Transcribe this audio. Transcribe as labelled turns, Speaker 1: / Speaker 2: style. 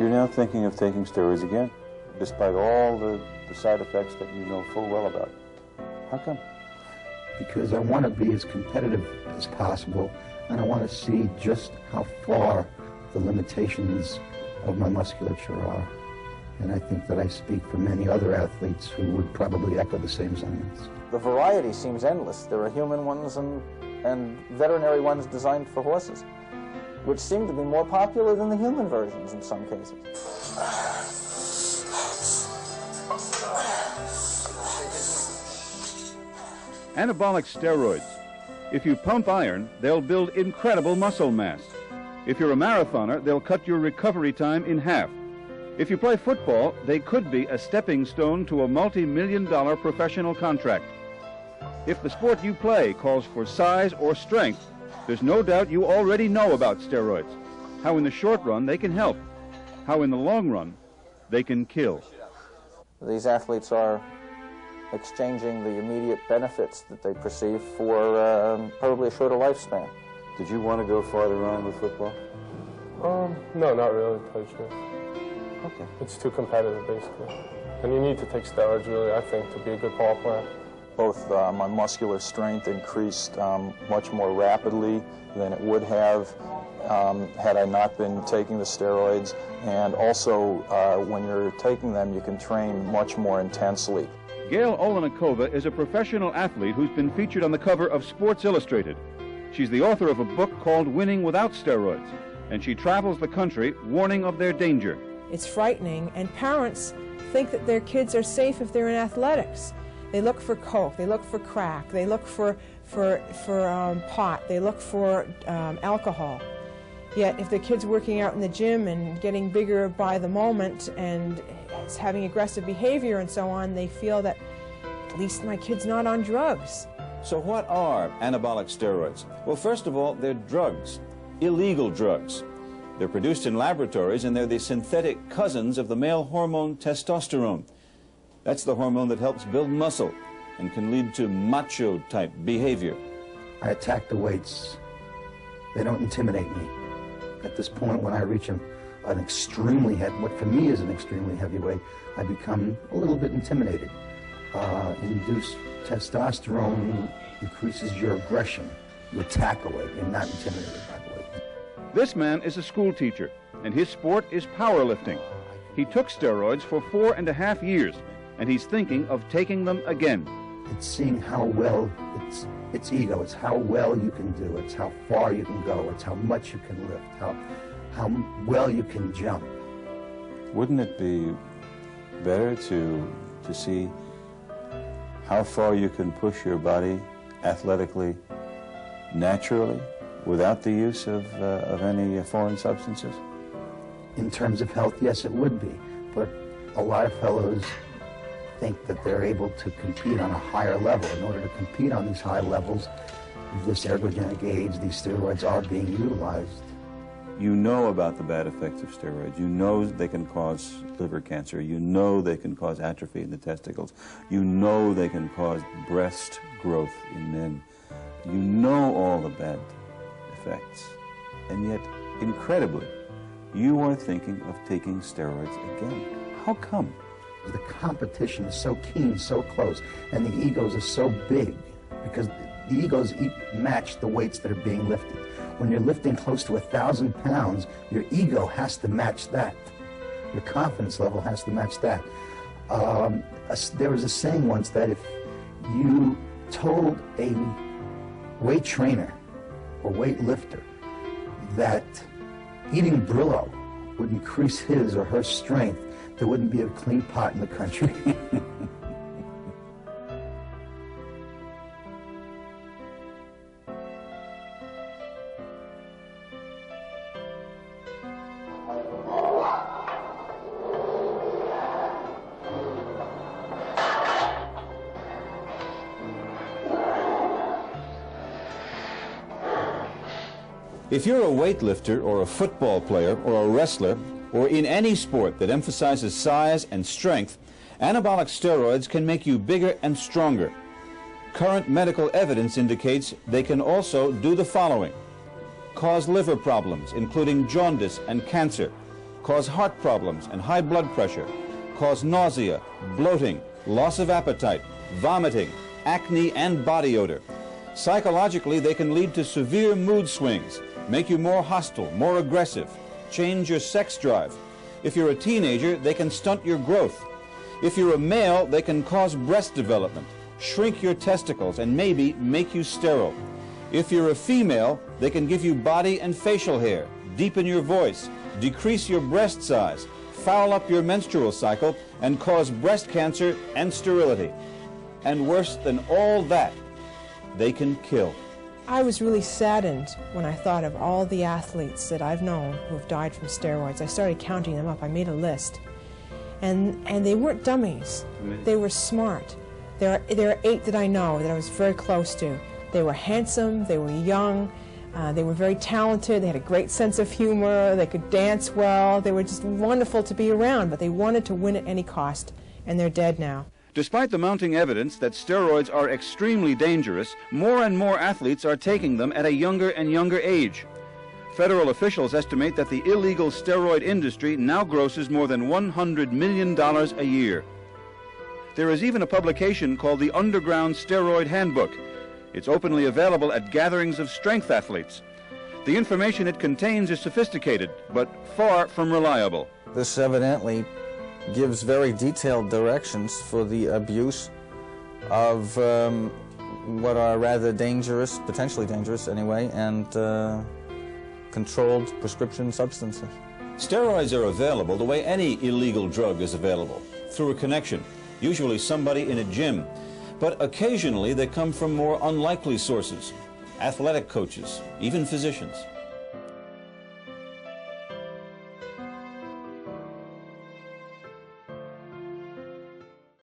Speaker 1: You're now thinking of taking steroids again, despite all the side effects that you know full well about. How come?
Speaker 2: Because I want to be as competitive as possible, and I want to see just how far the limitations of my musculature are. And I think that I speak for many other athletes who would probably echo the same sentiments.
Speaker 3: The variety seems endless. There are human ones and veterinary ones designed for horses, which seem to be more popular than the human versions in some cases.
Speaker 4: Anabolic steroids. If you pump iron, they'll build incredible muscle mass. If you're a marathoner, they'll cut your recovery time in half. If you play football, they could be a stepping stone to a multi-million-dollar professional contract. If the sport you play calls for size or strength, there's no doubt you already know about steroids. How in the short run they can help. How in the long run they can kill.
Speaker 3: These athletes are exchanging the immediate benefits that they perceive for probably a shorter lifespan.
Speaker 1: Did you want to go farther on with football?
Speaker 5: No, not really, to tell you the truth.
Speaker 1: Okay.
Speaker 5: It's too competitive, basically. And you need to take steroids, really, I think, to be a good ball player.
Speaker 3: Both my muscular strength increased much more rapidly than it would have had I not been taking the steroids. And also, when you're taking them, you can train much more intensely.
Speaker 4: Gail Olenikova is a professional athlete who's been featured on the cover of Sports Illustrated. She's the author of a book called Winning Without Steroids, and she travels the country warning of their danger.
Speaker 6: It's frightening, and parents think that their kids are safe if they're in athletics. They look for coke, they look for crack, they look for pot, they look for alcohol. Yet if the kid's working out in the gym and getting bigger by the moment and having aggressive behavior and so on, they feel that at least my kid's not on drugs.
Speaker 7: So what are anabolic steroids? Well, first of all, they're drugs, illegal drugs. They're produced in laboratories, and they're the synthetic cousins of the male hormone testosterone. That's the hormone that helps build muscle and can lead to macho-type behavior.
Speaker 2: I attack the weights. They don't intimidate me. At this point, when I reach an extremely heavy, what for me is an extremely heavy weight, I become a little bit intimidated. Induced testosterone increases your aggression. You attack a weight. You're not intimidated by the weight.
Speaker 4: This man is a school teacher, and his sport is powerlifting. He took steroids for 4.5 years, and he's thinking of taking them again.
Speaker 2: It's seeing how well, it's ego, it's how well you can do, it's how far you can go, it's how much you can lift, how well you can jump.
Speaker 1: Wouldn't it be better to see how far you can push your body athletically, naturally, without the use of any foreign substances?
Speaker 2: In terms of health, yes, it would be. But a lot of fellows think that they're able to compete on a higher level. In order to compete on these high levels, this ergogenic age, these steroids are being utilized.
Speaker 1: You know about the bad effects of steroids. You know they can cause liver cancer. You know they can cause atrophy in the testicles. You know they can cause breast growth in men. You know all the bad effects. And yet, incredibly, you are thinking of taking steroids again. How come?
Speaker 2: The competition is so keen, so close, and the egos are so big because the egos match the weights that are being lifted. When you're lifting close to 1,000 pounds, your ego has to match that. Your confidence level has to match that. There was a saying once that if you told a weight trainer or weight lifter that eating Brillo would increase his or her strength, there wouldn't be a clean pot in the country.
Speaker 7: If you're a weightlifter or a football player or a wrestler or in any sport that emphasizes size and strength, anabolic steroids can make you bigger and stronger. Current medical evidence indicates they can also do the following: cause liver problems, including jaundice and cancer, cause heart problems and high blood pressure, cause nausea, bloating, loss of appetite, vomiting, acne, and body odor. Psychologically, they can lead to severe mood swings, make you more hostile, more aggressive, change your sex drive. If you're a teenager, they can stunt your growth. If you're a male, they can cause breast development, shrink your testicles, and maybe make you sterile. If you're a female, they can give you body and facial hair, deepen your voice, decrease your breast size, foul up your menstrual cycle, and cause breast cancer and sterility. And worse than all that, they can kill.
Speaker 6: I was really saddened when I thought of all the athletes that I've known who have died from steroids. I started counting them up. I made a list. And they weren't dummies. They were smart. There are 8 that I know that I was very close to. They were handsome, they were young, they were very talented, they had a great sense of humor, they could dance well, they were just wonderful to be around, but they wanted to win at any cost, and they're dead now.
Speaker 4: Despite the mounting evidence that steroids are extremely dangerous, more and more athletes are taking them at a younger and younger age. Federal officials estimate that the illegal steroid industry now grosses more than $100 million a year. There is even a publication called the Underground Steroid Handbook. It's openly available at gatherings of strength athletes. The information it contains is sophisticated, but far from reliable.
Speaker 8: This evidently gives very detailed directions for the abuse of what are rather dangerous, potentially dangerous anyway, and controlled prescription substances.
Speaker 7: Steroids are available the way any illegal drug is available, through a connection, usually somebody in a gym. But occasionally they come from more unlikely sources, athletic coaches, even physicians.